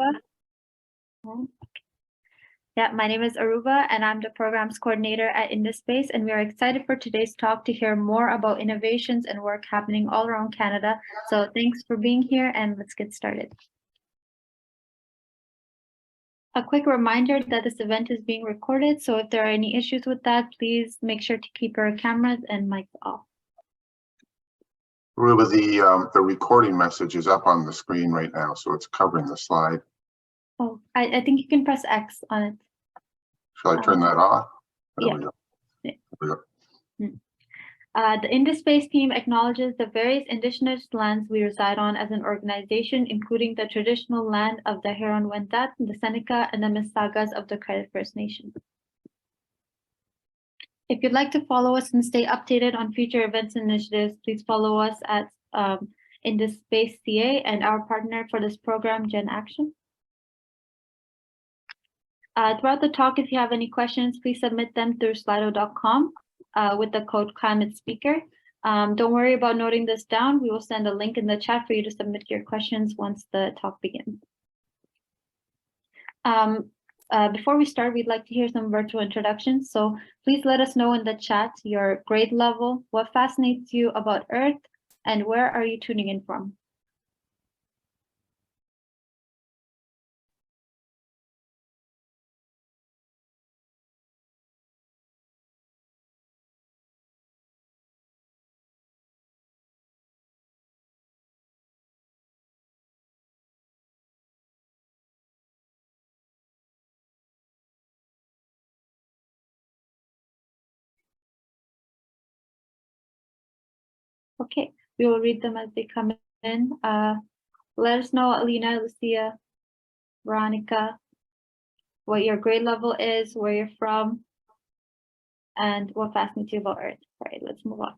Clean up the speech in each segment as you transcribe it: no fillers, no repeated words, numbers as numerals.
Aruba. Yeah, my name is Aruba, and I'm the programs coordinator at InduSpace, and we are excited for today's talk to hear more about innovations and work happening all around Canada. So thanks for being here, and let's get started. A quick reminder that this event is being recorded, so if there are any issues with that, please make sure to keep your cameras and mics off. Ruba, the recording message is up on the screen right now, so it's covering the slide. Oh, I think you can press X on it. Shall I turn that off? There we go. The InduSpace team acknowledges the various indigenous lands we reside on as an organization, including the traditional land of the Huron-Wendat, the Seneca, and the Mississaugas of the Credit First Nation. If you'd like to follow us and stay updated on future events and initiatives, please follow us at InduSpace CA and our partner for this program, Gen Action. Throughout the talk, if you have any questions, please submit them through slido.com with the code ClimateSpeaker. Don't worry about noting this down. We will send a link in the chat for you to submit your questions once the talk begins. Before we start, we'd like to hear some virtual introductions. So please let us know in the chat your grade level, what fascinates you about Earth, and where are you tuning in from? Okay, we will read them as they come in. Let us know, Alina, Lucia, Veronica, what your grade level is, where you're from, and what fascinates you about Earth. All right, let's move on.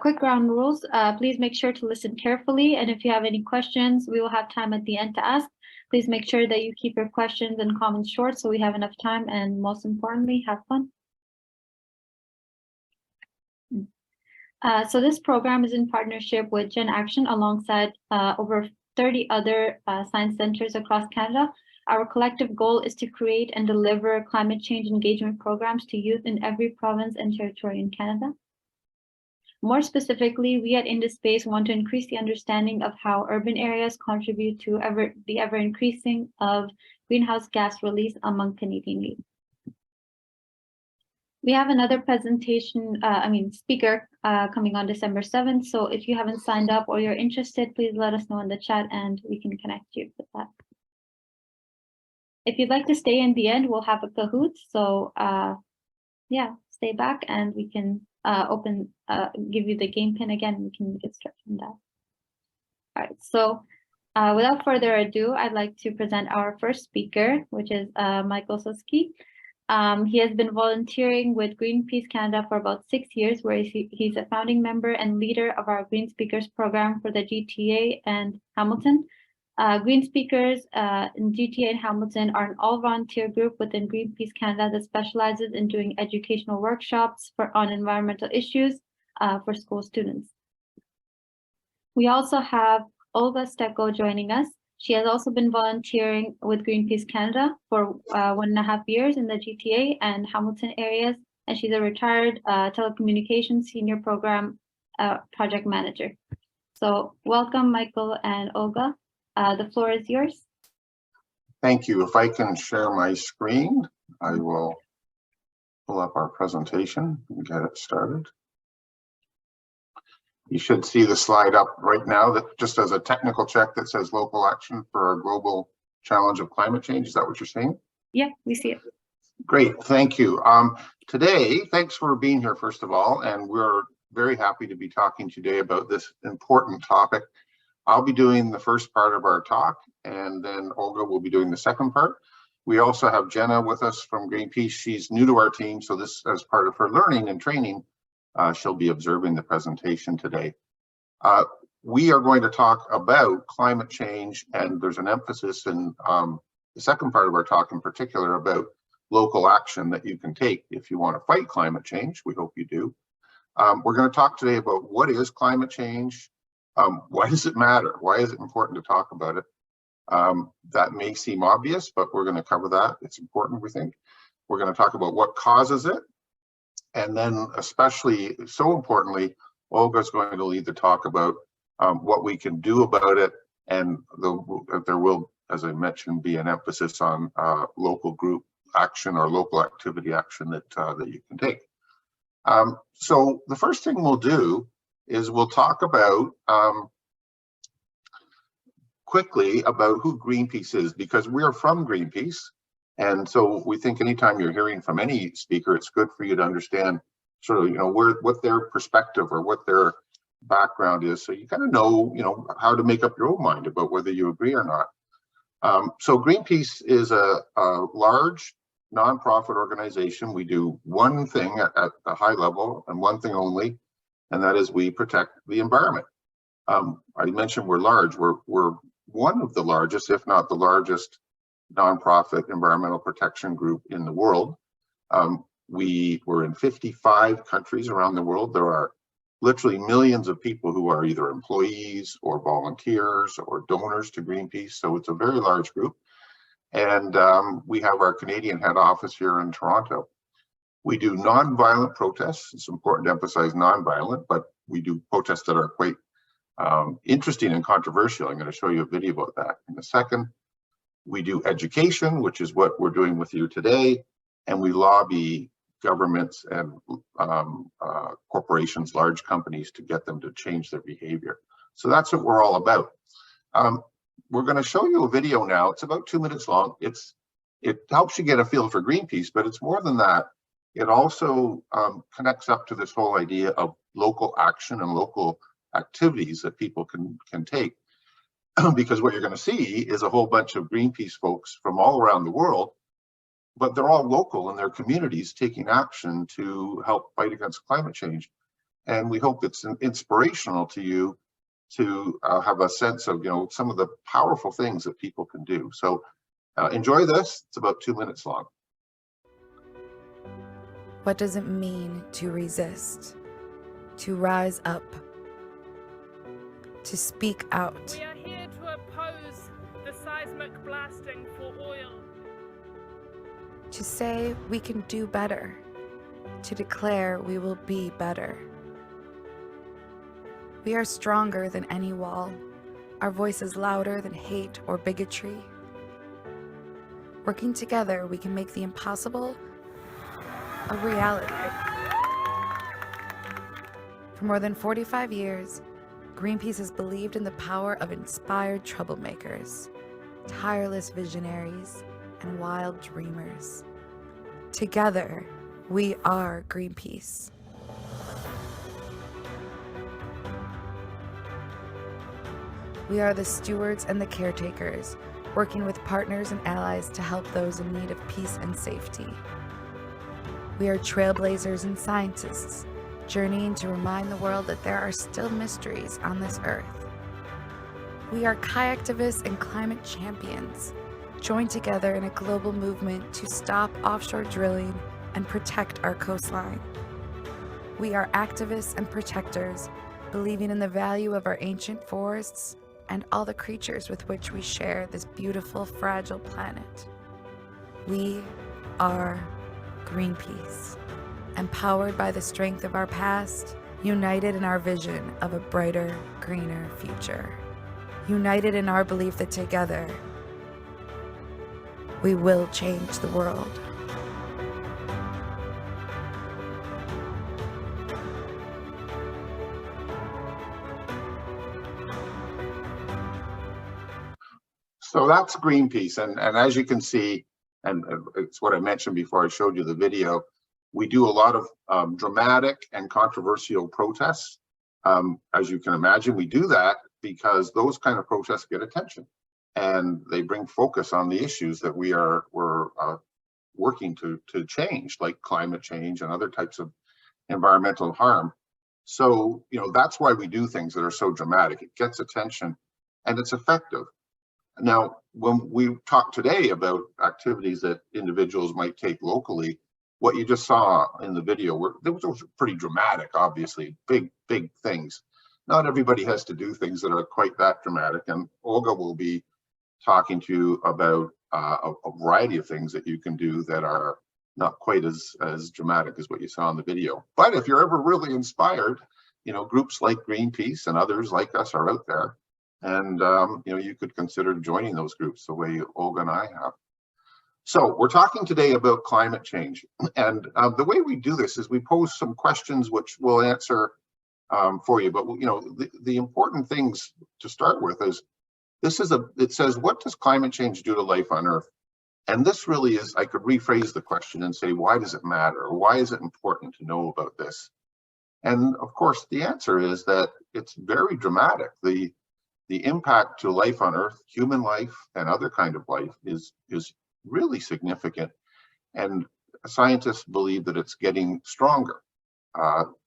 Quick ground rules. Please make sure to listen carefully, and if you have any questions, we will have time at the end to ask. Please make sure that you keep your questions and comments short so we have enough time, and most importantly, have fun. So this program is in partnership with Gen Action alongside over 30 other science centers across Canada. Our collective goal is to create and deliver climate change engagement programs to youth in every province and territory in Canada. More specifically, we at InduSpace want to increase the understanding of how urban areas contribute to the ever-increasing of greenhouse gas release among Canadian youth. We have another presentation, speaker coming on December 7th. So if you haven't signed up or you're interested, please let us know in the chat and we can connect you with that. If you'd like to stay in the end, we'll have a Kahoot. So yeah, stay back and we can give you the game pin again. We can get started on that. All right, so without further ado, I'd like to present our first speaker, which is Michael Suksi. He has been volunteering with Greenpeace Canada for about 6 years, where he's a founding member and leader of our Greenspeakers program for the GTA and Hamilton. Greenspeakers in GTA and Hamilton are an all-volunteer group within Greenpeace Canada that specializes in doing educational workshops on environmental issues for school students. We also have Olga Stecko joining us. She has also been volunteering with Greenpeace Canada for 1.5 years in the GTA and Hamilton areas, and she's a retired telecommunications senior program project manager. So welcome, Michael and Olga. The floor is yours. Thank you. If I can share my screen, I will pull up our presentation and get it started. You should see the slide up right now that just as a technical check that says local action for our global challenge of climate change. Is that what you're saying? Yeah, we see it. Great, thank you. Today, thanks for being here, first of all, and we're very happy to be talking today about this important topic. I'll be doing the first part of our talk, and then Olga will be doing the second part. We also have Jenna with us from Greenpeace. She's new to our team, so this as part of her learning and training. She'll be observing the presentation today. We are going to talk about climate change, and there's an emphasis in the second part of our talk in particular about local action that you can take if you want to fight climate change. We hope you do. We're going to talk today about what is climate change, Why does it matter? Why is it important to talk about it? That may seem obvious, but we're going to cover that. It's important, we think. We're going to talk about what causes it. And then especially, so importantly, Olga's going to lead the talk about what we can do about it. And there will, as I mentioned, be an emphasis on local group action or local activity action that you can take. So the first thing we'll do is we'll talk about quickly about who Greenpeace is, because we're from Greenpeace. And so we think anytime you're hearing from any speaker, it's good for you to understand sort of, what their perspective or what their background is. So you kind of know, how to make up your own mind about whether you agree or not. So Greenpeace is a large nonprofit organization. We do one thing at a high level and one thing only, and that is we protect the environment. I mentioned we're large. We're one of the largest, if not the largest, nonprofit environmental protection group in the world. We're in 55 countries around the world. There are literally millions of people who are either employees or volunteers or donors to Greenpeace. So it's a very large group. And we have our Canadian head office here in Toronto. We do non-violent protests. It's important to emphasize non-violent, but we do protests that are quite interesting and controversial. I'm going to show you a video about that in a second. We do education, which is what we're doing with you today, and we lobby governments and corporations, large companies, to get them to change their behavior. So that's what we're all about. We're going to show you a video now. It's about 2 minutes long. It helps you get a feel for Greenpeace, but it's more than that. It also connects up to this whole idea of local action and local activities that people can take. Because what you're going to see is a whole bunch of Greenpeace folks from all around the world, but they're all local in their communities taking action to help fight against climate change. And we hope it's inspirational to you to have a sense of, some of the powerful things that people can do. So enjoy this. It's about 2 minutes long. What does it mean to resist, to rise up, to speak out? We are here to oppose the seismic blasting for oil. To say we can do better, to declare we will be better. We are stronger than any wall, our voice is louder than hate or bigotry. Working together, we can make the impossible a reality. For more than 45 years, Greenpeace has believed in the power of inspired troublemakers, tireless visionaries, and wild dreamers. Together, we are Greenpeace. We are the stewards and the caretakers, working with partners and allies to help those in need of peace and safety. We are trailblazers and scientists, journeying to remind the world that there are still mysteries on this earth. We are kayaktivists and climate champions, joined together in a global movement to stop offshore drilling and protect our coastline. We are activists and protectors, believing in the value of our ancient forests and all the creatures with which we share this beautiful, fragile planet. We are Greenpeace, empowered by the strength of our past, united in our vision of a brighter, greener future. United in our belief that together, we will change the world. So that's Greenpeace, and as you can see, and it's what I mentioned before I showed you the video, we do a lot of dramatic and controversial protests. As you can imagine, we do that because those kind of protests get attention, and they bring focus on the issues that we're working to change, like climate change and other types of environmental harm. So, that's why we do things that are so dramatic. It gets attention and it's effective. Now, when we talk today about activities that individuals might take locally, what you just saw in the video those were pretty dramatic, obviously, big things. not everybody has to do things that are quite that dramatic. And Olga will be talking to you about a variety of things that you can do that are not quite as dramatic as what you saw in the video. But if you're ever really inspired, you know, groups like Greenpeace and others like us are out there. And, you know, you could consider joining those groups the way Olga and I have. So we're talking today about climate change. And the way we do this is we pose some questions which we'll answer for you. But, you know, the important things to start with is it says, what does climate change do to life on Earth? And this really is, I could rephrase the question and say, why does it matter? Or why is it important to know about this? And of course, the answer is that it's very dramatic. The impact to life on Earth, human life and other kind of life is really significant. And scientists believe that it's getting stronger.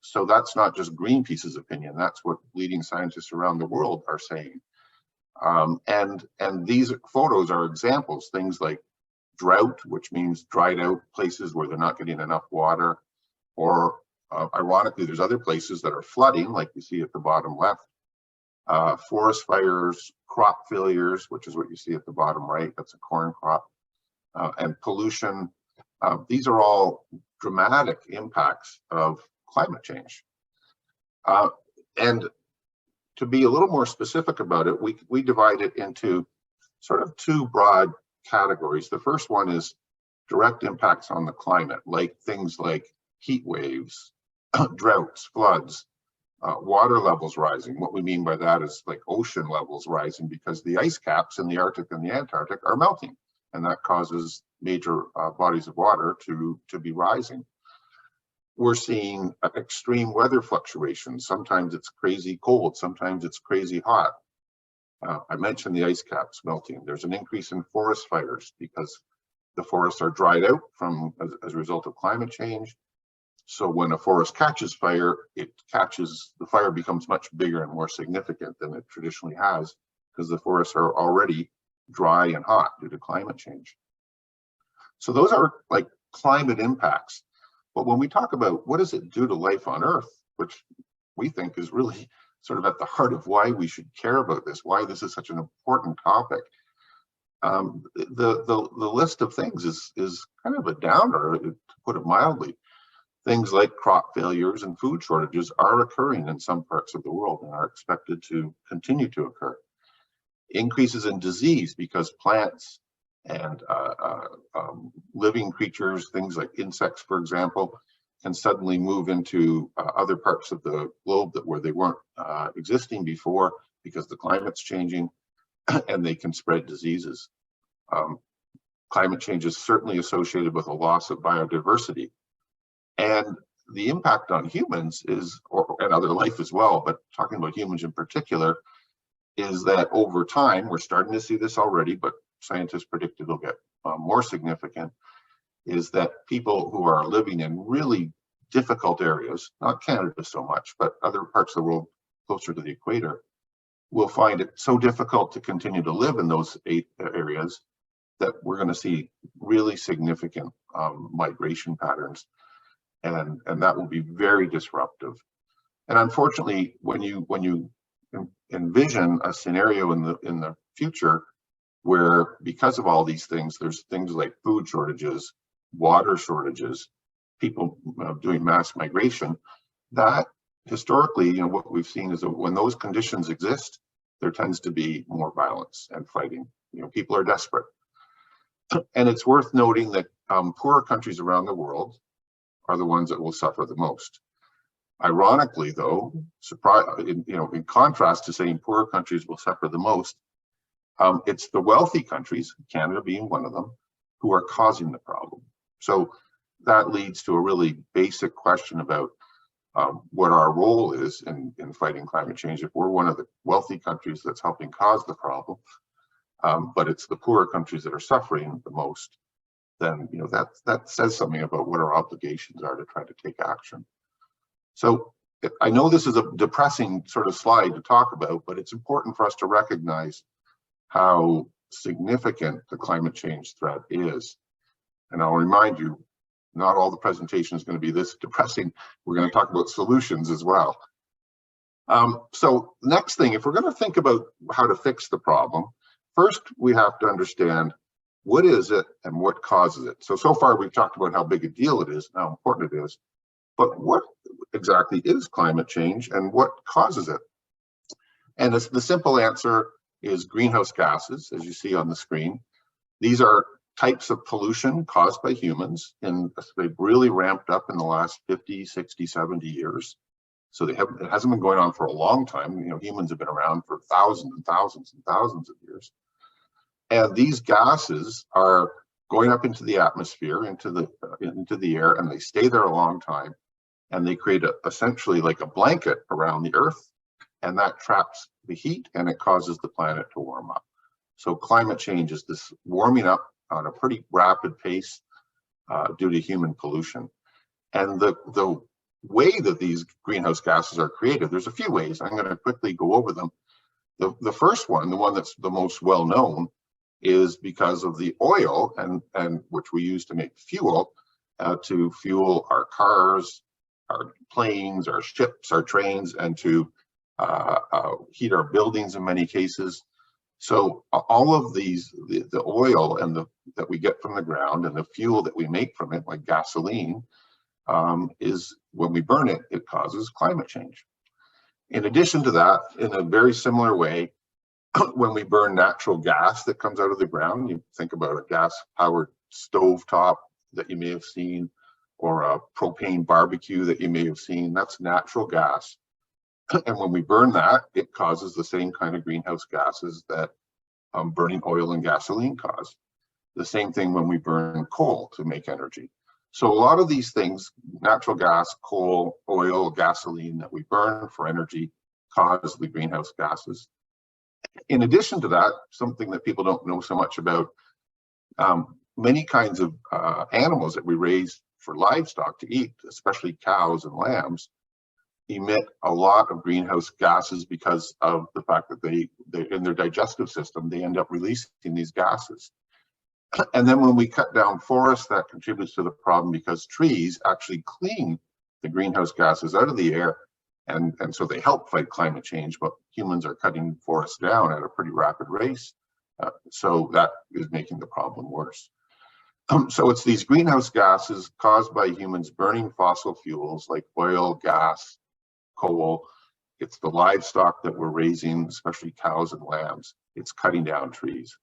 So that's not just Greenpeace's opinion, that's what leading scientists around the world are saying. And these photos are examples, things like drought, which means dried out places where they're not getting enough water, or ironically, there's other places that are flooding, like you see at the bottom left, forest fires, crop failures, which is what you see at the bottom right, that's a corn crop, and pollution. These are all dramatic impacts of climate change. And to be a little more specific about it, we divide it into sort of two broad categories. The first one is direct impacts on the climate, like things like heat waves, droughts, floods, water levels rising. What we mean by that is like ocean levels rising because the ice caps in the Arctic and the Antarctic are melting, and that causes major bodies of water to be rising. We're seeing extreme weather fluctuations. Sometimes it's crazy cold, sometimes it's crazy hot. I mentioned the ice caps melting. There's an increase in forest fires because the forests are dried out as a result of climate change. So when a forest catches fire, the fire becomes much bigger and more significant than it traditionally has because the forests are already dry and hot due to climate change. So those are like climate impacts. But when we talk about what does it do to life on Earth, which we think is really sort of at the heart of why we should care about this, why this is such an important topic, the list of things is kind of a downer, to put it mildly. Things like crop failures and food shortages are occurring in some parts of the world and are expected to continue to occur. Increases in disease because plants and living creatures, things like insects, for example, can suddenly move into other parts of the globe where they weren't existing before because the climate's changing, and they can spread diseases. Climate change is certainly associated with a loss of biodiversity. And the impact on humans and other life as well, but talking about humans in particular, is that over time, we're starting to see this already, but scientists predict it'll get more significant, is that people who are living in really difficult areas, not Canada so much, but other parts of the world closer to the equator, will find it so difficult to continue to live in those areas that we're going to see really significant migration patterns. And that will be very disruptive. And unfortunately, when you envision a scenario in the future where, because of all these things, there's things like food shortages, water shortages, people doing mass migration, that historically, you know, what we've seen is that when those conditions exist, there tends to be more violence and fighting. You know, people are desperate. And it's worth noting that poorer countries around the world are the ones that will suffer the most. Ironically, though, in contrast to saying poorer countries will suffer the most, it's the wealthy countries, Canada being one of them, who are causing the problem. So that leads to a really basic question about what our role is in fighting climate change. If we're one of the wealthy countries that's helping cause the problem, but it's the poorer countries that are suffering the most, then that says something about what our obligations are to try to take action. So I know this is a depressing sort of slide to talk about, but it's important for us to recognize how significant the climate change threat is. And I'll remind you, not all the presentation is going to be this depressing. We're going to talk about solutions as well. So next thing, if we're going to think about how to fix the problem, first we have to understand what is it and what causes it. So far we've talked about how big a deal it is, and how important it is, but what exactly is climate change and what causes it? And the simple answer is greenhouse gases, as you see on the screen. These are types of pollution caused by humans, and they've really ramped up in the last 50, 60, 70 years. So it hasn't been going on for a long time. You know, humans have been around for thousands and thousands and thousands of years. And these gases are going up into the atmosphere, into the air, and they stay there a long time. And they create essentially like a blanket around the Earth, and that traps the heat and it causes the planet to warm up. So climate change is this warming up on a pretty rapid pace due to human pollution. And the way that these greenhouse gases are created, there's a few ways. I'm going to quickly go over them. The first one, the one that's the most well known, is because of the oil and which we use to make fuel, to fuel our cars, our planes, our ships, our trains, and to heat our buildings in many cases. So all of these, the oil and that we get from the ground and the fuel that we make from it, like gasoline, is when we burn it, it causes climate change. In addition to that, in a very similar way, when we burn natural gas that comes out of the ground, you think about a gas-powered stovetop that you may have seen, or a propane barbecue that you may have seen, that's natural gas. And when we burn that, it causes the same kind of greenhouse gases that burning oil and gasoline cause. The same thing when we burn coal to make energy. So a lot of these things, natural gas, coal, oil, gasoline that we burn for energy, cause the greenhouse gases. In addition to that, something that people don't know so much about, many kinds of animals that we raise for livestock to eat, especially cows and lambs, emit a lot of greenhouse gases because of the fact that they in their digestive system, they end up releasing these gases. And then when we cut down forests, that contributes to the problem because trees actually clean the greenhouse gases out of the air, and so they help fight climate change, but humans are cutting forests down at a pretty rapid rate. So that is making the problem worse. So it's these greenhouse gases caused by humans burning fossil fuels like oil, gas, coal. It's the livestock that we're raising, especially cows and lambs. It's cutting down trees.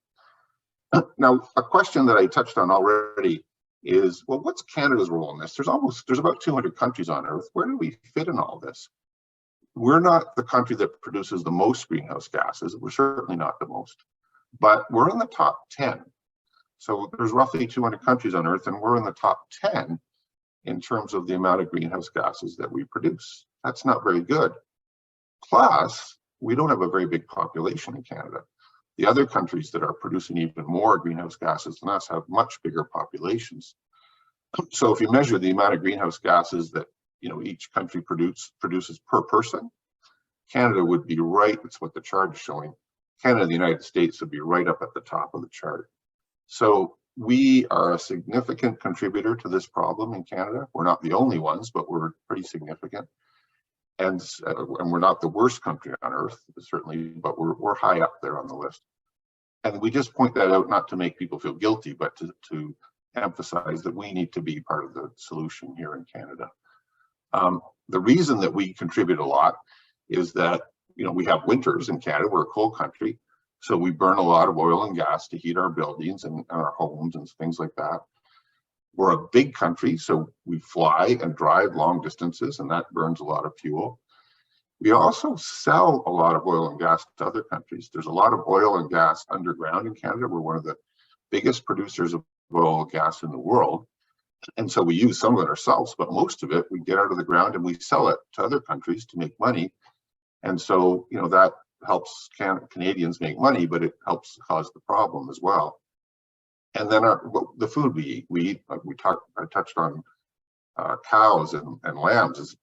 Now, a question that I touched on already is, well, what's Canada's role in this? There's about 200 countries on Earth. Where do we fit in all this? We're not the country that produces the most greenhouse gases. We're certainly not the most, but we're in the top 10. So there's roughly 200 countries on Earth, and we're in the top 10 in terms of the amount of greenhouse gases that we produce. That's not very good. Plus, we don't have a very big population in Canada. The other countries that are producing even more greenhouse gases than us have much bigger populations. So if you measure the amount of greenhouse gases that each country produces per person, Canada would be right. That's what the chart is showing. Canada and the United States would be right up at the top of the chart. So we are a significant contributor to this problem in Canada. We're not the only ones, but we're pretty significant. And we're not the worst country on Earth, certainly, but we're high up there on the list. And we just point that out not to make people feel guilty, but to emphasize that we need to be part of the solution here in Canada. The reason that we contribute a lot is that we have winters in Canada. We're a cold country, so we burn a lot of oil and gas to heat our buildings and our homes and things like that. We're a big country, so we fly and drive long distances, and that burns a lot of fuel. We also sell a lot of oil and gas to other countries. There's a lot of oil and gas underground in Canada. We're one of the biggest producers of oil and gas in the world. And so we use some of it ourselves, but most of it we get out of the ground and we sell it to other countries to make money. And so, that helps Canadians make money, but it helps cause the problem as well. And then the food we eat, I touched on cows and lambs is,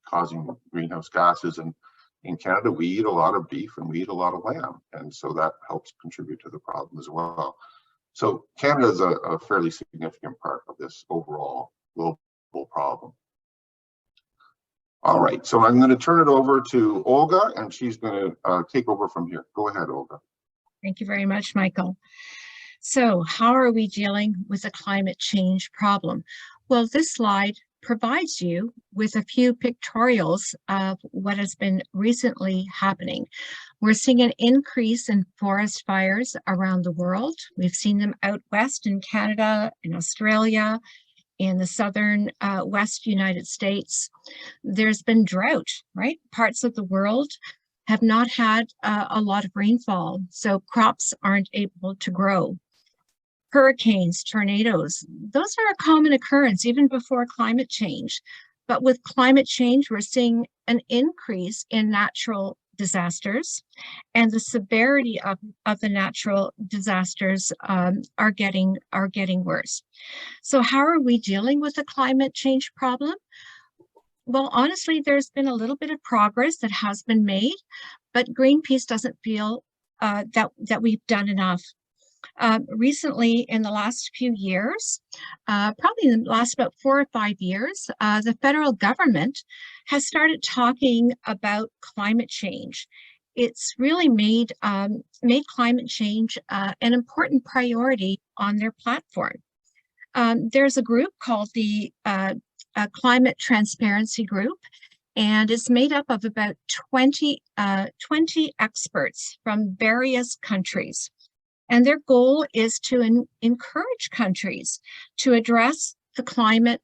causing greenhouse gases. And in Canada, we eat a lot of beef and we eat a lot of lamb. And so that helps contribute to the problem as well. So Canada is a fairly significant part of this overall global problem. All right, so I'm going to turn it over to Olga, and she's going to take over from here. Go ahead, Olga. Thank you very much, Michael. So how are we dealing with the climate change problem? Well, this slide provides you with a few pictorials of what has been recently happening. We're seeing an increase in forest fires around the world. We've seen them out west in Canada, in Australia, in the southern west United States. There's been drought, right? Parts of the world have not had a lot of rainfall, so crops aren't able to grow. Hurricanes, tornadoes, those are a common occurrence even before climate change. But with climate change, we're seeing an increase in natural disasters, and the severity of the natural disasters are getting worse. So how are we dealing with the climate change problem? Well, honestly, there's been a little bit of progress that has been made, but Greenpeace doesn't feel that we've done enough. Recently, in the last few years, probably in the last about 4 or 5 years, the federal government has started talking about climate change. It's really made climate change an important priority on their platform. There's a group called the Climate Transparency Group, and it's made up of about 20 experts from various countries. And their goal is to encourage countries to address the climate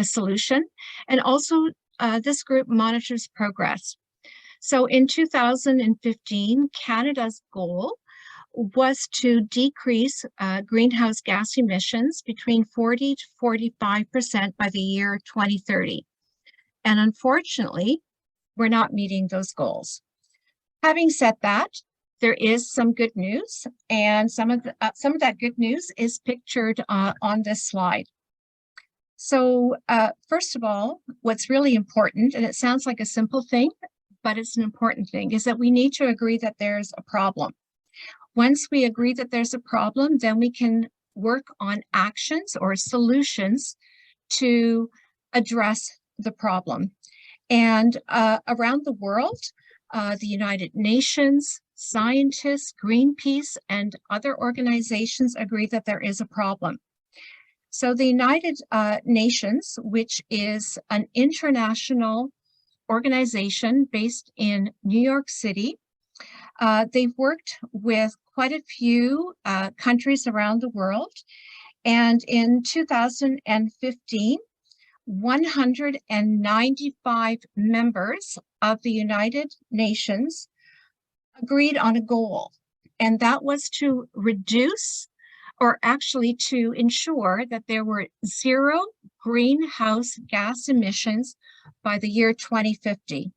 solution, and also this group monitors progress. So in 2015, Canada's goal was to decrease greenhouse gas emissions between 40 to 45% by the year 2030. And unfortunately, we're not meeting those goals. Having said that, there is some good news, and some of that good news is pictured on this slide. So first of all, what's really important, and it sounds like a simple thing, but it's an important thing, is that we need to agree that there's a problem. Once we agree that there's a problem, then we can work on actions or solutions to address the problem. And around the world, the United Nations, scientists, Greenpeace, and other organizations agree that there is a problem. So the United Nations, which is an international organization based in New York City, they've worked with quite a few countries around the world. And in 2015, 195 members of the United Nations agreed on a goal, and that was to reduce, or actually to ensure that there were 0 greenhouse gas emissions by the year 2050.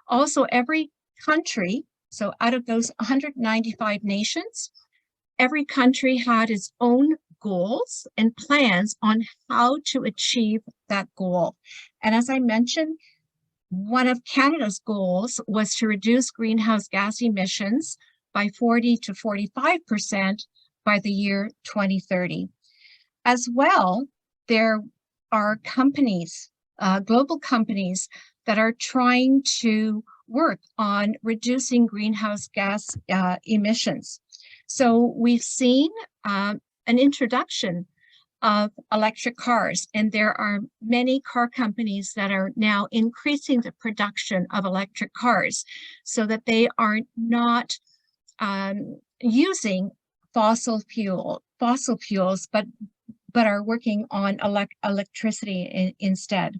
Also, every country, so out of those 195 nations, every country had its own goals and plans on how to achieve that goal. And as I mentioned, one of Canada's goals was to reduce greenhouse gas emissions by 40 to 45% by the year 2030. As well, there are companies, global companies, that are trying to work on reducing greenhouse gas emissions. So we've seen an introduction of electric cars, and there are many car companies that are now increasing the production of electric cars so that they are not using fossil fuels, but are working on electricity instead.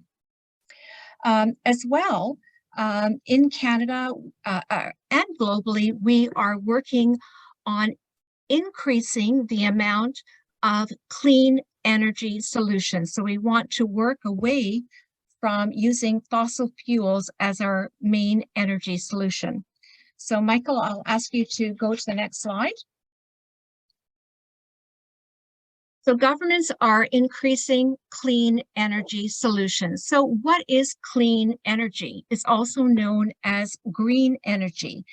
As well, in Canada and globally, we are working on increasing the amount of clean energy solutions. So we want to work away from using fossil fuels as our main energy solution. So Michael, I'll ask you to go to the next slide. So governments are increasing clean energy solutions. So what is clean energy? It's also known as green energy,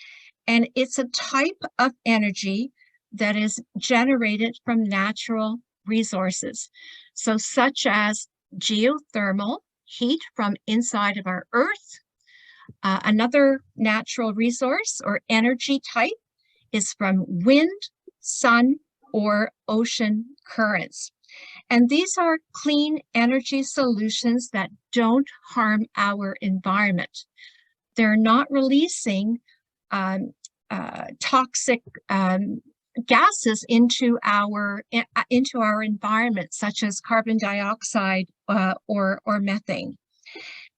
and it's a type of energy that is generated from natural resources. So such as geothermal, heat from inside of our Earth. Another natural resource or energy type is from wind, sun, or ocean currents. And these are clean energy solutions that don't harm our environment. They're not releasing toxic gases into our environment, such as carbon dioxide or methane.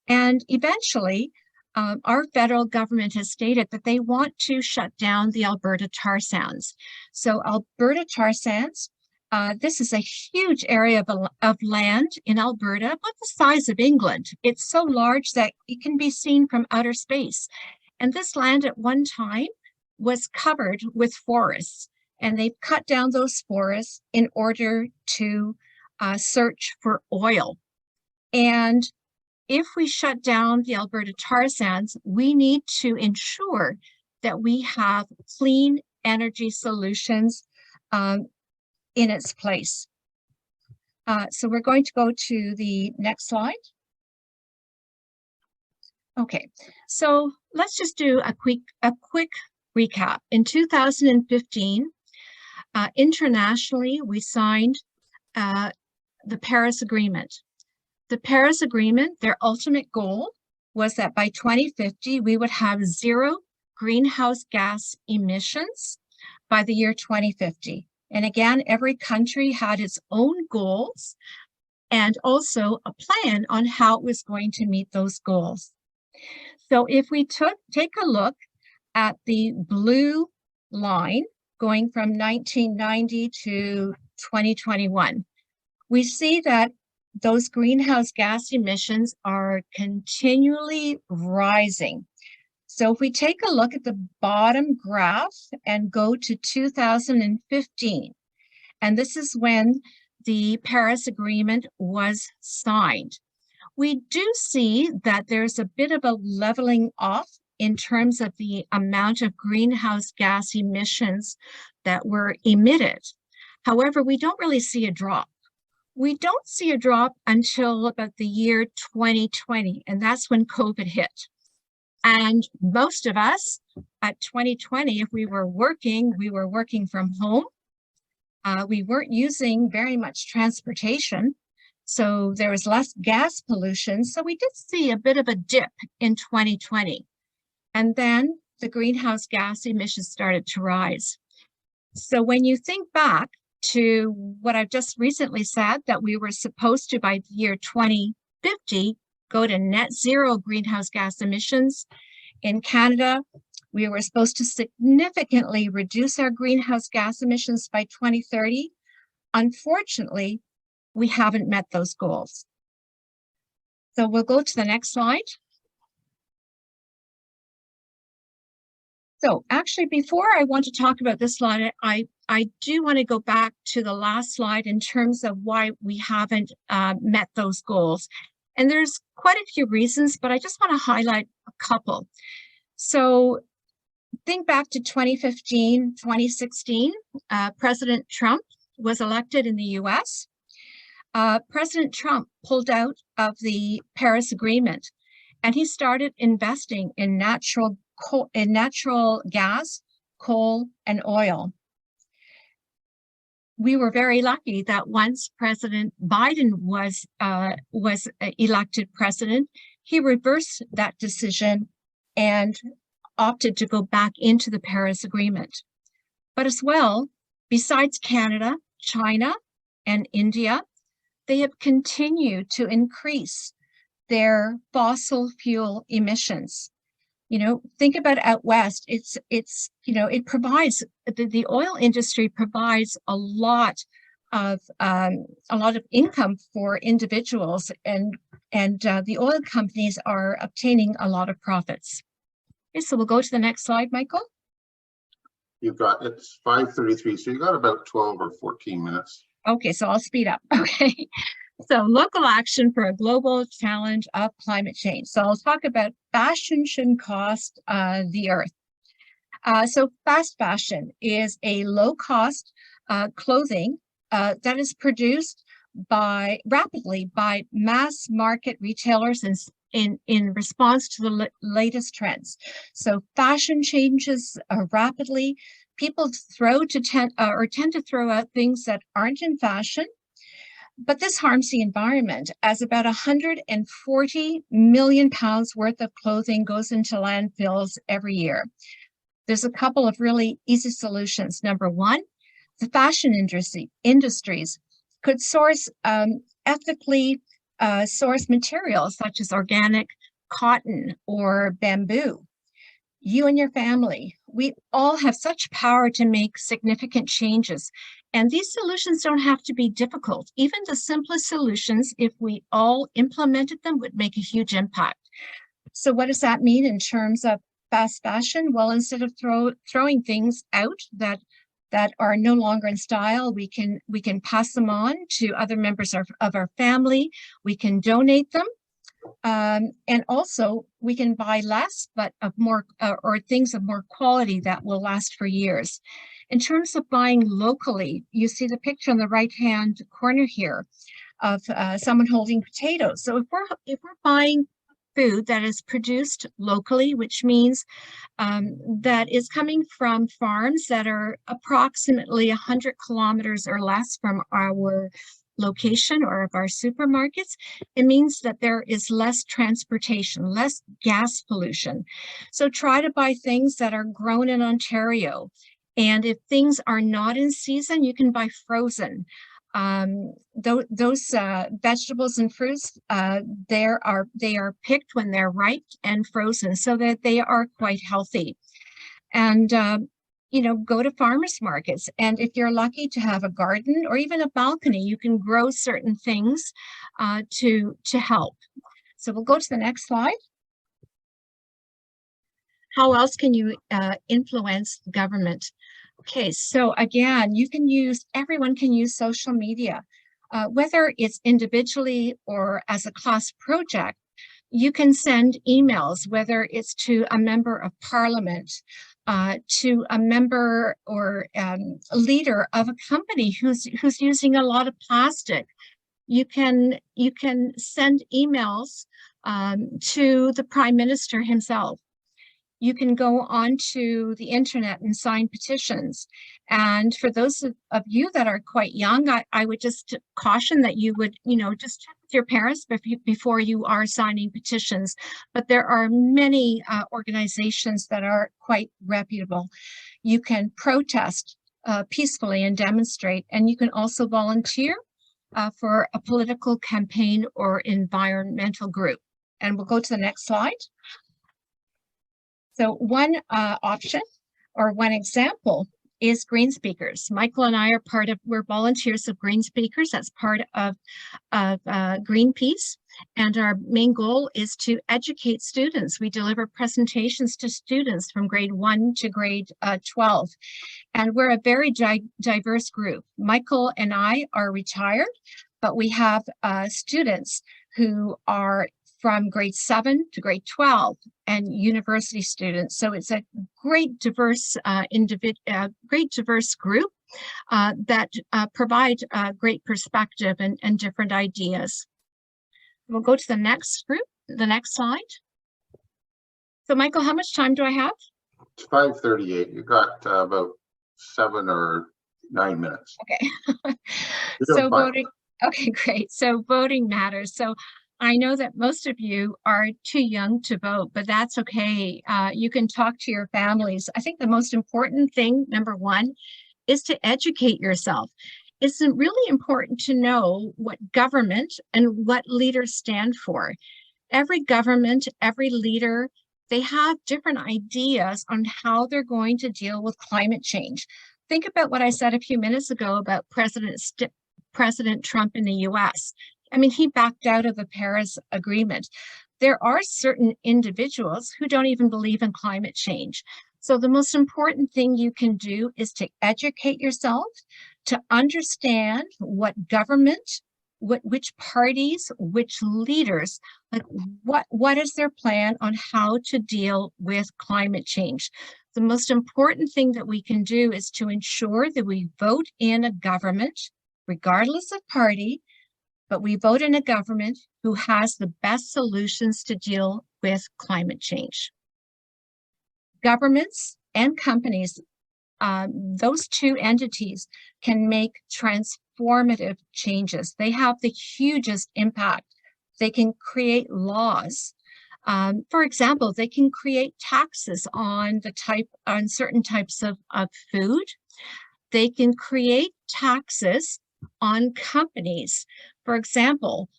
And eventually, our federal government has stated that they want to shut down the Alberta tar sands. So Alberta tar sands, this is a huge area of land in Alberta, about the size of England. It's so large that it can be seen from outer space. And this land at one time was covered with forests, and they've cut down those forests in order to search for oil. And if we shut down the Alberta tar sands, we need to ensure that we have clean energy solutions in its place. So we're going to go to the next slide. Okay, so let's just do a quick recap. In 2015, internationally, we signed the Paris Agreement. The Paris Agreement, their ultimate goal was that by 2050, we would have zero greenhouse gas emissions by the year 2050. And again, every country had its own goals and also a plan on how it was going to meet those goals. So if we take a look at the blue line going from 1990 to 2021, we see that those greenhouse gas emissions are continually rising. So if we take a look at the bottom graph and go to 2015, and this is when the Paris Agreement was signed, we do see that there's a bit of a leveling off in terms of the amount of greenhouse gas emissions that were emitted. However, we don't really see a drop. We don't see a drop until about the year 2020, and that's when COVID hit. And most of us at 2020, if we were working from home. We weren't using very much transportation, so there was less gas pollution. So we did see a bit of a dip in 2020. And then the greenhouse gas emissions started to rise. So when you think back to what I've just recently said, that we were supposed to, by the year 2050, go to net zero greenhouse gas emissions. In Canada, we were supposed to significantly reduce our greenhouse gas emissions by 2030. Unfortunately, we haven't met those goals. So we'll go to the next slide. So actually, before I want to talk about this slide, I do want to go back to the last slide in terms of why we haven't met those goals. And there's quite a few reasons, but I just want to highlight a couple. So think back to 2015, 2016, President Trump was elected in the US. President Trump pulled out of the Paris Agreement, and he started investing in natural gas, coal, and oil. We were very lucky that once President Biden was elected president, he reversed that decision and opted to go back into the Paris Agreement. But as well, besides Canada, China, and India, they have continued to increase their fossil fuel emissions. You know, think about out west. It provides, the oil industry provides a lot of income for individuals, and the oil companies are obtaining a lot of profits. Okay, so we'll go to the next slide, Michael. It's 5:33, so you got about 12 or 14 minutes. Okay, so I'll speed up. Okay. So local action for a global challenge of climate change. So I'll talk about fashion shouldn't cost the earth. So fast fashion is a low-cost clothing that is produced rapidly by mass market retailers in response to the latest trends. So fashion changes rapidly. People tend to throw out things that aren't in fashion, but this harms the environment, as about 140 million pounds worth of clothing goes into landfills every year. There's a couple of really easy solutions. Number one, the fashion industries could source ethically sourced materials such as organic cotton or bamboo. You and your family, we all have such power to make significant changes. And these solutions don't have to be difficult. Even the simplest solutions, if we all implemented them, would make a huge impact. So what does that mean in terms of fast fashion? Well, instead of throwing things out that are no longer in style, we can pass them on to other members of our family. We can donate them. And also we can buy less, but of more or things of more quality that will last for years. In terms of buying locally, you see the picture on the right-hand corner here of someone holding potatoes. So if we're buying food that is produced locally, which means that is coming from farms that are approximately 100 kilometers or less from our location or of our supermarkets, it means that there is less transportation, less gas pollution. So try to buy things that are grown in Ontario. And if things are not in season, you can buy frozen. Those vegetables and fruits, they are picked when they're ripe and frozen so that they are quite healthy. And go to farmers markets. And if you're lucky to have a garden or even a balcony, you can grow certain things to help. So we'll go to the next slide. How else can you influence government? Okay, so again, everyone can use social media, whether it's individually or as a class project. You can send emails, whether it's to a member of parliament, to a member or a leader of a company who's using a lot of plastic. You can send emails to the Prime Minister himself. You can go onto the internet and sign petitions. And for those of you that are quite young, I would just caution that you would, just check with your parents before you are signing petitions. But there are many organizations that are quite reputable. You can protest peacefully and demonstrate, and you can also volunteer for a political campaign or environmental group. And we'll go to the next slide. So one option or one example is Greenspeakers. Michael and I we're volunteers of Greenspeakers. That's part of Greenpeace. And our main goal is to educate students. We deliver presentations to students from grade 1 to grade 12. And we're a very diverse group. Michael and I are retired, but we have students who are from grade 7 to grade 12 and university students. So it's a great diverse group that provide great perspective and different ideas. We'll go to the next group, the next slide. So Michael, how much time do I have? It's 5:38. You've got about 7 or 9 minutes. Okay. So voting, okay, great. So voting matters. So I know that most of you are too young to vote, but that's okay. You can talk to your families. I think the most important thing, number one, is to educate yourself. It's really important to know what government and what leaders stand for. Every government, every leader, they have different ideas on how they're going to deal with climate change. Think about what I said a few minutes ago about President Trump in the US. I mean, he backed out of the Paris Agreement. There are certain individuals who don't even believe in climate change. So the most important thing you can do is to educate yourself, to understand what government, which parties, which leaders, like what is their plan on how to deal with climate change. The most important thing that we can do is to ensure that we vote in a government, regardless of party, but we vote in a government who has the best solutions to deal with climate change. Governments and companies, those two entities can make transformative changes. They have the hugest impact. They can create laws. For example, they can create taxes on certain types of food. They can create taxes on companies. For example,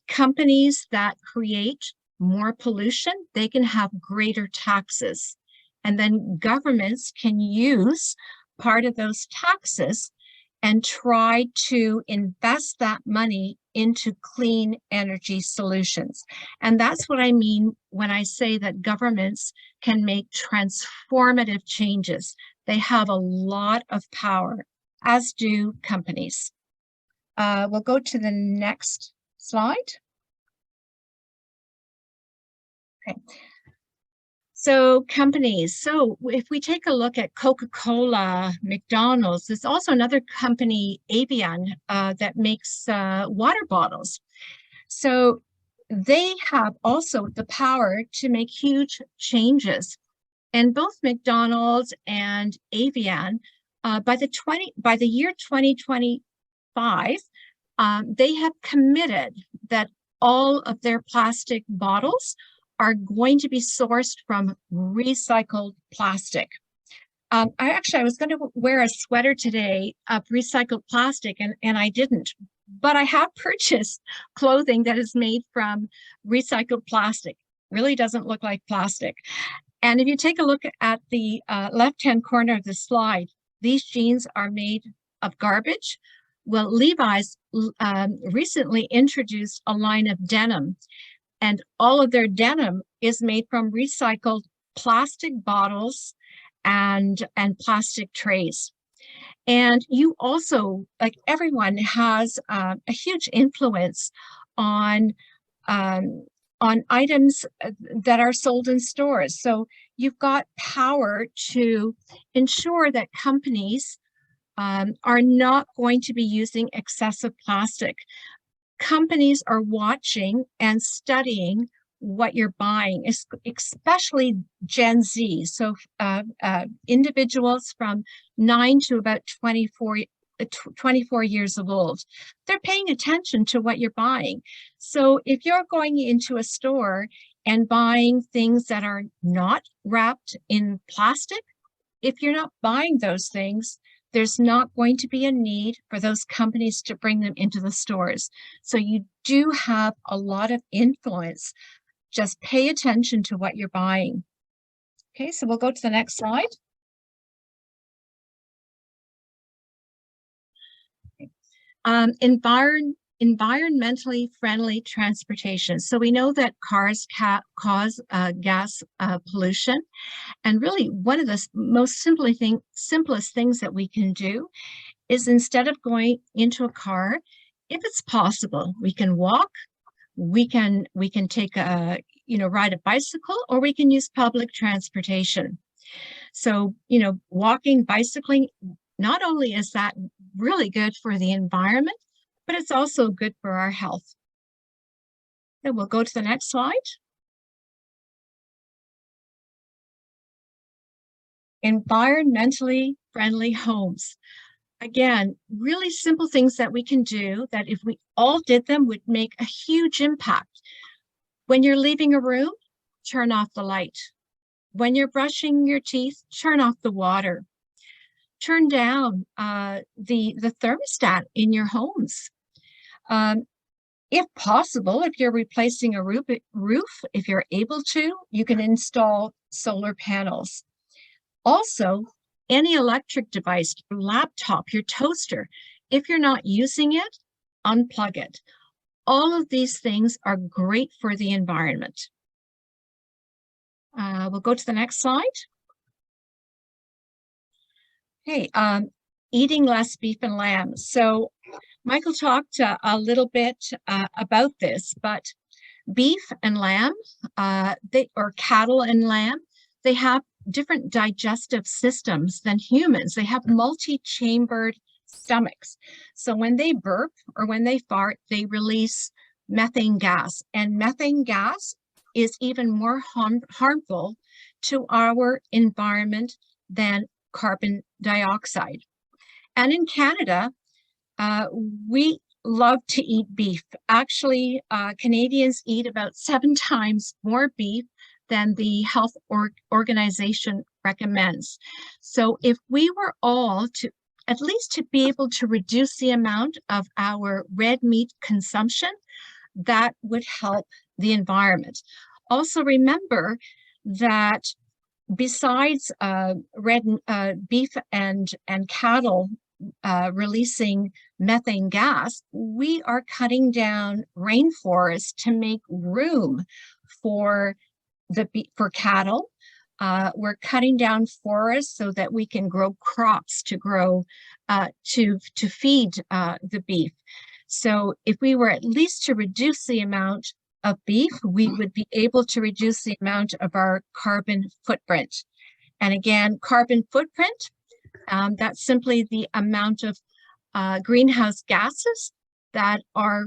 companies that create more pollution, they can have greater taxes. And then governments can use part of those taxes and try to invest that money into clean energy solutions. And that's what I mean when I say that governments can make transformative changes. They have a lot of power, as do companies. We'll go to the next slide. Okay. So companies, so if we take a look at Coca-Cola, McDonald's, there's also another company, havent, that makes water bottles. So they have also the power to make huge changes. And both McDonald's and havent, by the year 2025, they have committed that all of their plastic bottles are going to be sourced from recycled plastic. I was going to wear a sweater today of recycled plastic, and I didn't, but I have purchased clothing that is made from recycled plastic. Really doesn't look like plastic. And if you take a look at the left-hand corner of the slide, these jeans are made of garbage. Well, Levi's recently introduced a line of denim, and all of their denim is made from recycled plastic bottles and plastic trays. And you also, like everyone, has a huge influence on items that are sold in stores. So you've got power to ensure that companies are not going to be using excessive plastic. Companies are watching and studying what you're buying, especially Gen Z. So individuals from 9 to about 24 years old. They're paying attention to what you're buying. So if you're going into a store and buying things that are not wrapped in plastic, if you're not buying those things, there's not going to be a need for those companies to bring them into the stores. So you do have a lot of influence. Just pay attention to what you're buying. Okay, so we'll go to the next slide. Environmentally friendly transportation. So we know that cars cause gas pollution. And really one of the most simplest things that we can do is, instead of going into a car, if it's possible, we can walk, we can take ride a bicycle, or we can use public transportation. So, walking, bicycling, not only is that really good for the environment, but it's also good for our health. And we'll go to the next slide. Environmentally friendly homes. Again, really simple things that we can do that, if we all did them, would make a huge impact. When you're leaving a room, turn off the light. When you're brushing your teeth, turn off the water. Turn down the thermostat in your homes. If possible, if you're replacing a roof, if you're able to, you can install solar panels. Also, any electric device, your laptop, your toaster, if you're not using it, unplug it. All of these things are great for the environment. We'll go to the next slide. Hey, eating less beef and lamb. So Michael talked a little bit about this, but beef and lamb, or cattle and lamb, they have different digestive systems than humans. They have multi-chambered stomachs. So when they burp or when they fart, they release methane gas, and methane gas is even more harmful to our environment than carbon dioxide. And in Canada, we love to eat beef. Actually, Canadians eat about 7 times more beef than the health organization recommends. So if we were all to at least to be able to reduce the amount of our red meat consumption, that would help the environment. Also remember that besides beef and cattle releasing methane gas, we are cutting down rainforests to make room for cattle. We're cutting down forests so that we can grow crops to feed the beef. So if we were at least to reduce the amount of beef, we would be able to reduce the amount of our carbon footprint. And again, carbon footprint, that's simply the amount of greenhouse gases that are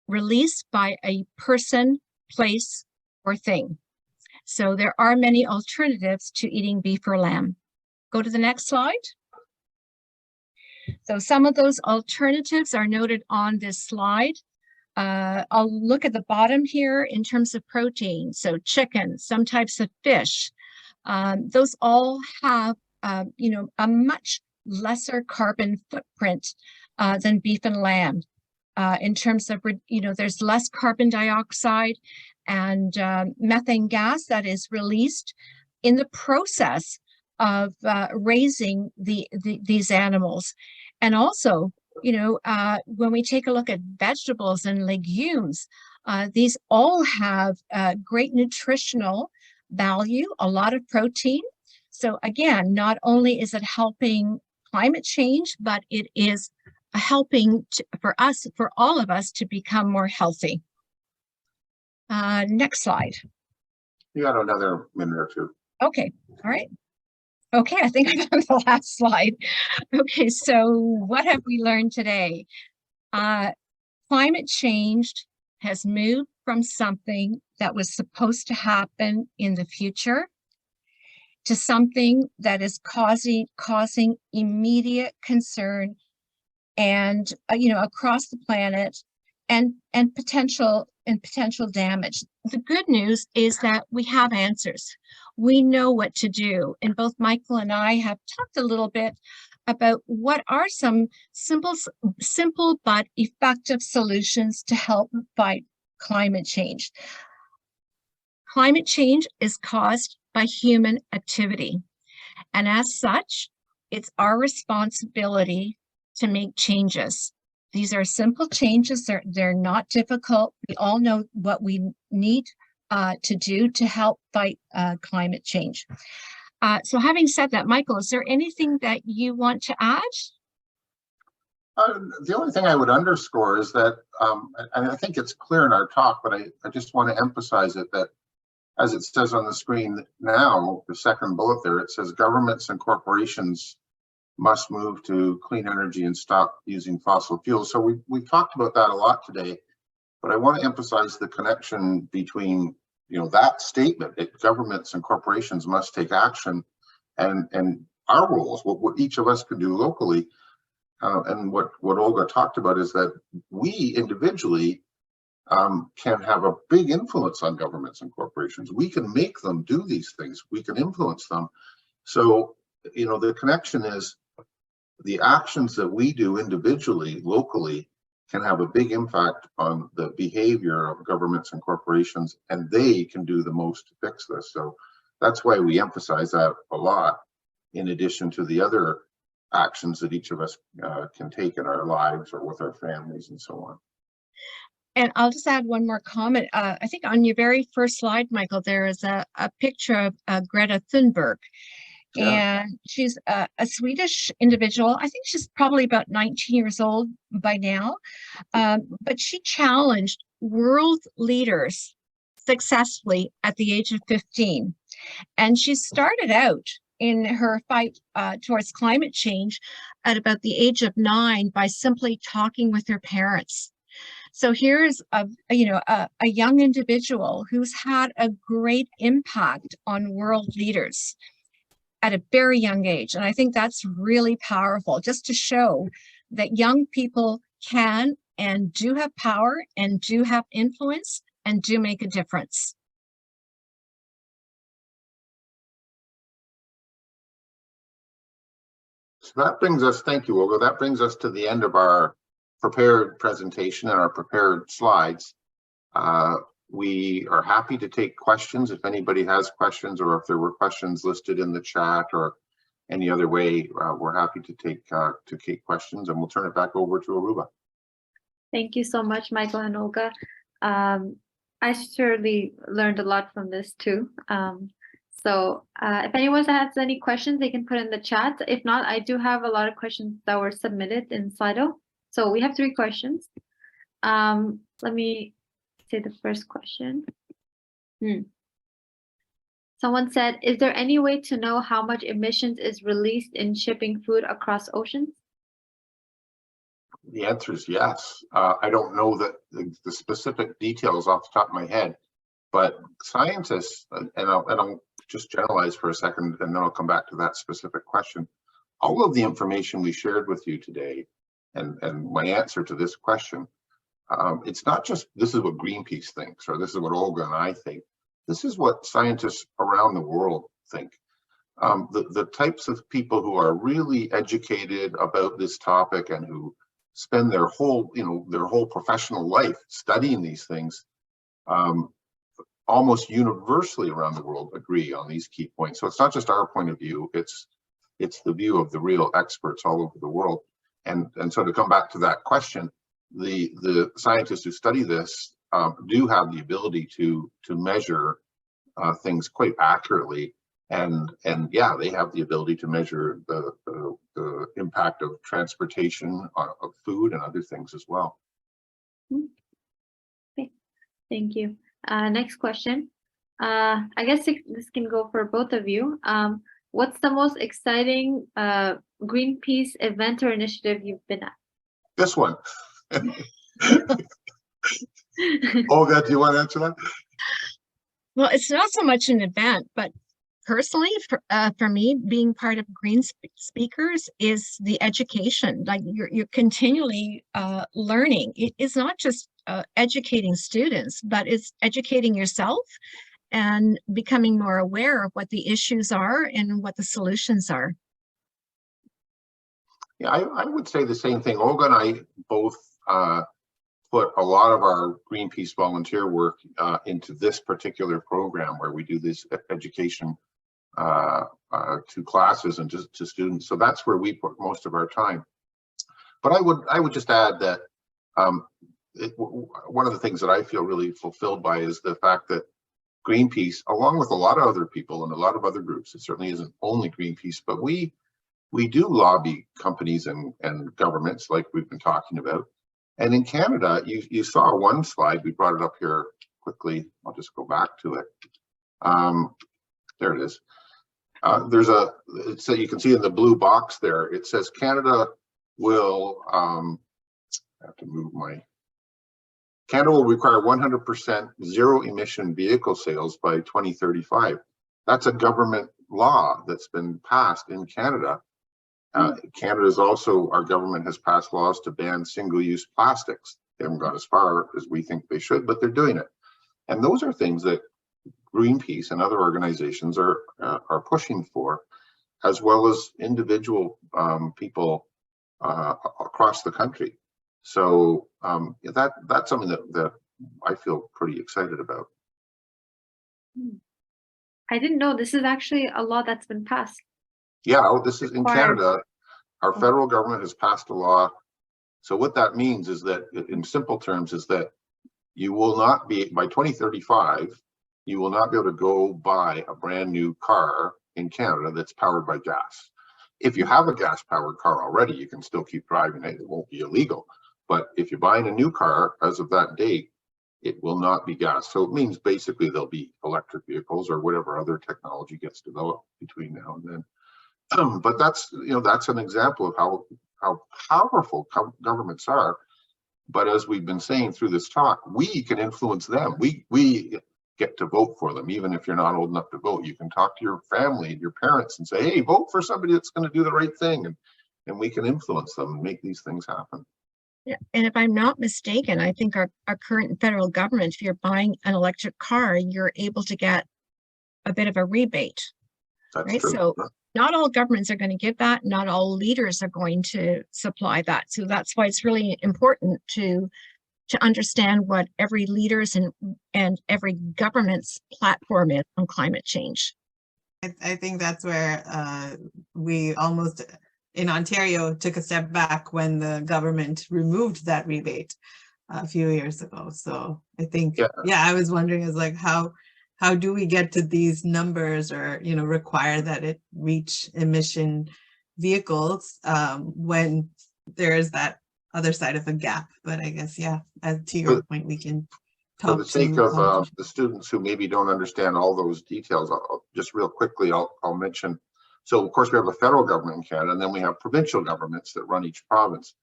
released by a person, place, or thing. So there are many alternatives to eating beef or lamb. Go to the next slide. So some of those alternatives are noted on this slide. I'll look at the bottom here in terms of protein. So chicken, some types of fish, those all have, a much lesser carbon footprint than beef and lamb. In terms of, there's less carbon dioxide and methane gas that is released in the process of raising these animals. And also, when we take a look at vegetables and legumes, these all have great nutritional value, a lot of protein. So again, not only is it helping climate change, but it is helping for all of us to become more healthy. Next slide. You got another minute or two. Okay, all right. Okay, I think I'm on the last slide. Okay, so what have we learned today? Climate change has moved from something that was supposed to happen in the future to something that is causing immediate concern and across the planet and potential damage. The good news is that we have answers. We know what to do, and both Michael and I have talked a little bit about what are some simple but effective solutions to help fight climate change. Climate change is caused by human activity, and as such, it's our responsibility to make changes. These are simple changes. They're not difficult. We all know what we need to do to help fight climate change. So having said that, Michael, is there anything that you want to add? The only thing I would underscore is that, and I think it's clear in our talk, but I just want to emphasize it, that as it says on the screen now, the second bullet there, it says governments and corporations must move to clean energy and stop using fossil fuels. So we talked about that a lot today, but I want to emphasize the connection between that statement that governments and corporations must take action and our roles, what each of us can do locally. And what Olga talked about is that we individually can have a big influence on governments and corporations. We can make them do these things. We can influence them. So, the connection is the actions that we do individually, locally, can have a big impact on the behavior of governments and corporations, and they can do the most to fix this. So that's why we emphasize that a lot, in addition to the other actions that each of us can take in our lives or with our families and so on. And I'll just add one more comment. I think on your very first slide, Michael, there is a picture of Greta Thunberg. Yeah. And she's a Swedish individual. I think she's probably about 19 years old by now. But she challenged world leaders successfully at the age of 15. And she started out in her fight towards climate change at about the age of 9 by simply talking with her parents. So here's a young individual who's had a great impact on world leaders at a very young age. And I think that's really powerful, just to show that young people can and do have power and do have influence and do make a difference. So that brings us, thank you, Olga. That brings us to the end of our prepared presentation and our prepared slides. We are happy to take questions if anybody has questions, or if there were questions listed in the chat or any other way. We're happy to take questions, and we'll turn it back over to Aruba. Thank you so much, Michael and Olga. I surely learned a lot from this too. So if anyone has any questions, they can put in the chat. If not, I do have a lot of questions that were submitted in Slido. So we have 3 questions. Let me say the first question. Someone said, is there any way to know how much emissions is released in shipping food across oceans? The answer is yes. I don't know the specific details off the top of my head, but scientists, and I'll just generalize for a second, and then I'll come back to that specific question. All of the information we shared with you today, and my answer to this question, it's not just this is what Greenpeace thinks, or this is what Olga and I think. This is what scientists around the world think. The types of people who are really educated about this topic and who spend their whole professional life studying these things, almost universally around the world agree on these key points. So it's not just our point of view, it's the view of the real experts all over the world. And so to come back to that question, the scientists who study this do have the ability to measure things quite accurately, and yeah, they have the ability to measure the impact of transportation of food and other things as well. Okay, thank you. Next question. I guess this can go for both of you. What's the most exciting Greenpeace event or initiative you've been at? This one. Olga, do you want to answer that? Well, it's not so much an event, but personally, for me, being part of Greenspeakers is the education. Like you're continually learning. It is not just educating students, but it's educating yourself and becoming more aware of what the issues are and what the solutions are. Yeah, I would say the same thing. Olga and I both put a lot of our Greenpeace volunteer work into this particular program where we do this education to classes and to students. So that's where we put most of our time. But I would just add that one of the things that I feel really fulfilled by is the fact that Greenpeace, along with a lot of other people and a lot of other groups, it certainly isn't only Greenpeace, but we do lobby companies and governments like we've been talking about. And in Canada, you saw one slide, we brought it up here quickly. I'll just go back to it. There it is. So you can see in the blue box there, it says Canada will, I have to move Canada will require 100% zero emission vehicle sales by 2035. That's a government law that's been passed in Canada. Canada's also, our government has passed laws to ban single-use plastics. They haven't gone as far as we think they should, but they're doing it. And those are things that Greenpeace and other organizations are pushing for, as well as individual people across the country. So that's something that I feel pretty excited about. I didn't know this is actually a law that's been passed. Yeah, this is in Canada. Our federal government has passed a law. So what that means is that, in simple terms, is that you will not be, by 2035, you will not be able to go buy a brand new car in Canada that's powered by gas. If you have a gas powered car already, you can still keep driving it. It won't be illegal. But if you're buying a new car as of that date, It will not be gas. So it means basically there'll be electric vehicles or whatever other technology gets developed between now and then. But that's, that's an example of how powerful governments are. But as we've been saying through this talk, we can influence them. We get to vote for them. Even if you're not old enough to vote, you can talk to your family and your parents and say, hey, vote for somebody that's going to do the right thing. And we can influence them and make these things happen. Yeah, and if I'm not mistaken, I think our current federal government, if you're buying an electric car, you're able to get a bit of a rebate. That's right? true. So not all governments are going to give that. Not all leaders are going to supply that. So that's why it's really important to understand what every leader's and every government's platform is on climate change. I think that's where we almost in Ontario took a step back when the government removed that rebate a few years ago. So I think, yeah, I was wondering, is like, how do we get to these numbers, or, require that it reach emission vehicles when there is that other side of a gap? But I guess, yeah, to your point, we can talk. For the sake of the students who maybe don't understand all those details, I'll just real quickly, I'll mention. So of course we have the federal government in Canada, and then we have provincial governments that run each province.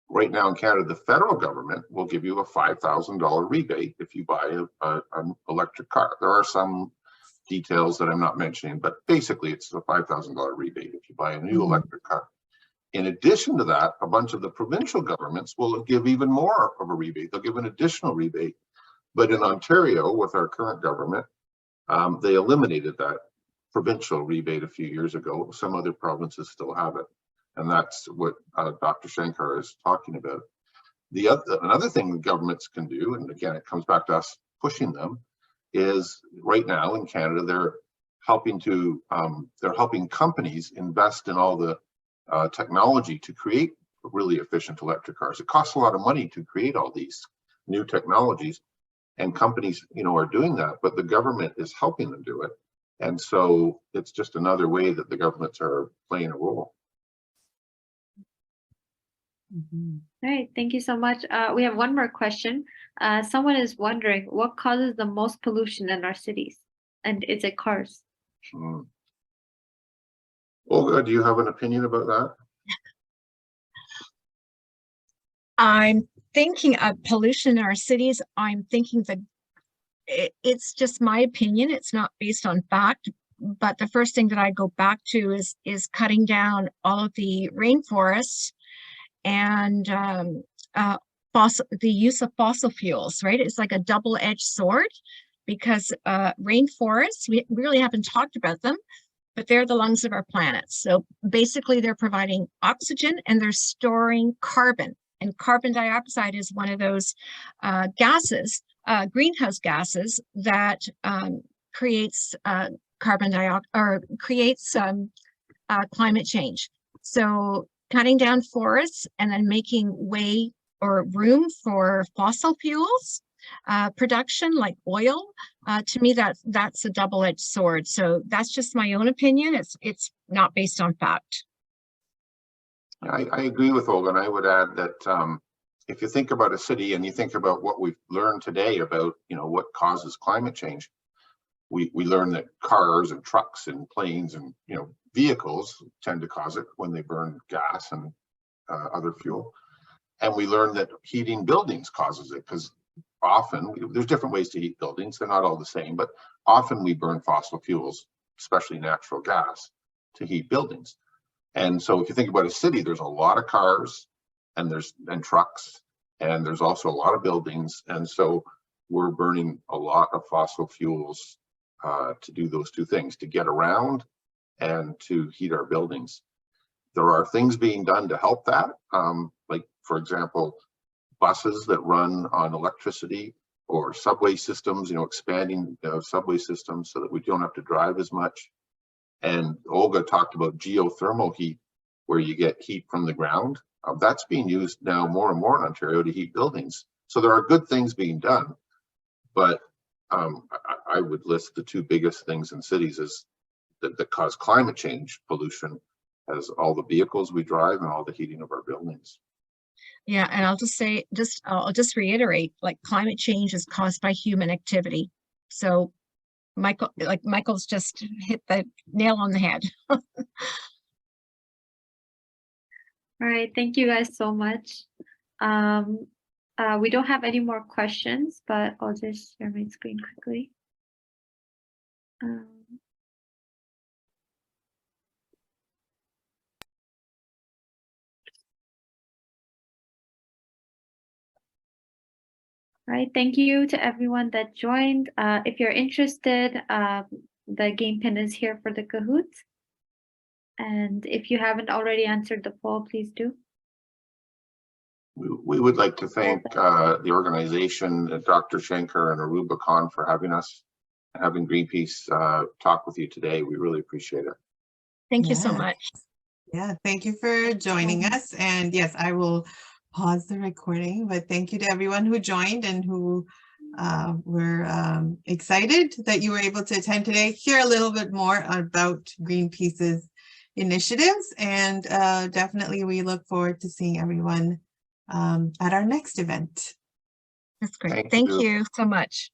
Right now in Canada, the federal government will give you a $5,000 rebate if you buy an electric car. There are some details that I'm not mentioning, but basically it's a $5,000 rebate if you buy a new electric car. In addition to that, a bunch of the provincial governments will give even more of a rebate. They'll give an additional rebate. But in Ontario, with our current government, they eliminated that provincial rebate a few years ago. Some other provinces still have it. And that's what Dr. Shankar is talking about. Another thing the governments can do, and again, it comes back to us pushing them, is right now in Canada, they're helping companies invest in all the technology to create really efficient electric cars. It costs a lot of money to create all these new technologies, and companies, are doing that, but the government is helping them do it. And so it's just another way that the governments are playing a role. All right, thank you so much. We have one more question. Someone is wondering what causes the most pollution in our cities, and is it cars? Olga, do you have an opinion about that? I'm thinking of pollution in our cities. I'm thinking that it's just my opinion. It's not based on fact, but the first thing that I go back to is cutting down all of the rainforests and the use of fossil fuels, right? It's like a double-edged sword, because rainforests, we really haven't talked about them, but they're the lungs of our planet. So basically they're providing oxygen and they're storing carbon. And carbon dioxide is one of those gases, greenhouse gases, that creates carbon dioxide, or creates climate change. So cutting down forests and then making way or room for fossil fuels production, like oil, to me that's a double-edged sword. So that's just my own opinion. It's not based on fact. I agree with Olga, and I would add that if you think about a city and you think about what we've learned today about, what causes climate change, we learn that cars and trucks and planes and, vehicles tend to cause it when they burn gas and other fuel. And we learn that heating buildings causes it, because often there's different ways to heat buildings. They're not all the same, but often we burn fossil fuels, especially natural gas, to heat buildings. And so if you think about a city, there's a lot of cars and trucks, and there's also a lot of buildings. And so we're burning a lot of fossil fuels to do those two things, to get around and to heat our buildings. There are things being done to help that. Like, for example, buses that run on electricity, or subway systems, expanding subway systems so that we don't have to drive as much. And Olga talked about geothermal heat, where you get heat from the ground. That's being used now more and more in Ontario to heat buildings. So there are good things being done, but I would list the two biggest things in cities is that cause climate change pollution, as all the vehicles we drive and all the heating of our buildings. Yeah, and I'll just say, I'll just reiterate, like climate change is caused by human activity. So Michael's just hit the nail on the head. All right, thank you guys so much. We don't have any more questions, but I'll just share my screen quickly. All right, thank you to everyone that joined. If you're interested, the game pin is here for the Kahoot. And if you haven't already answered the poll, please do. We would like to thank the organization, Dr. Schenker and Aruba Khan for having us, and having Greenpeace talk with you today. We really appreciate it. Thank you so Yeah. much. Yeah, thank you for joining us. And yes, I will pause the recording, but thank you to everyone who joined and who were excited that you were able to attend today, hear a little bit more about Greenpeace's initiatives, and definitely we look forward to seeing everyone at our next event. That's great. Thank Thank you. you so much.